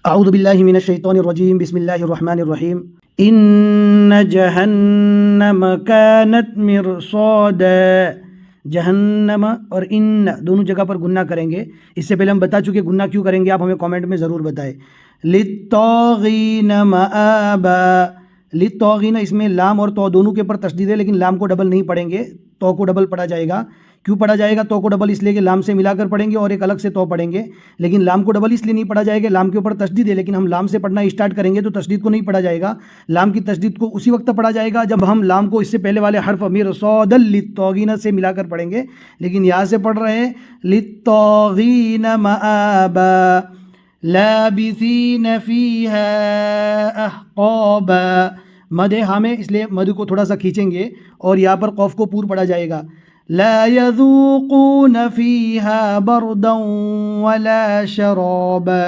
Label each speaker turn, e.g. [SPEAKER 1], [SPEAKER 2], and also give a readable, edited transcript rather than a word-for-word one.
[SPEAKER 1] अऊज़ु बिल्लाहि मिनश शैतानिर रजीम बिस्मिल्लाहिर रहमानिर रहीम। इन्न जहन्नम कानत मिरसादा। जहन्नम और इन दोनों जगह पर गुन्ना करेंगे। इससे पहले हम बता चुके गुन्ना क्यों करेंगे, आप हमें कमेंट में ज़रूर बताएं। लित्तागीन मआबा। लित्तागीन, इसमें लाम और तो दोनों के ऊपर तशदीद है, लेकिन लाम को डबल नहीं पढ़ेंगे, तो को डबल पढ़ा जाएगा। क्यों पढ़ा जाएगा तो को डबल? इसलिए कि लाम से मिलाकर पढ़ेंगे और एक अलग से तो पढ़ेंगे, लेकिन लाम को डबल इसलिए नहीं पढ़ा जाएगा, लाम के ऊपर तशदीद है, लेकिन हम लाम से पढ़ना स्टार्ट करेंगे तो तशदीद को नहीं पढ़ा जाएगा। लाम की तशदीद को उसी वक्त पढ़ा जाएगा जब हम लाम को इससे पहले वाले हर्फ मिरसादल लित्तागीन से मिलाकर पढ़ेंगे, लेकिन यहाँ से पढ़ रहे हैं लित्तागीन मआबा लाबिसीन फीहा अहक़ाबा। मद है हाँ में, इसलिए मद को थोड़ा सा खींचेंगे और यहाँ पर कौफ को पूर पढ़ा जाएगा। ला यज़ूक़ून फ़ीहा बरदन वला शराबा।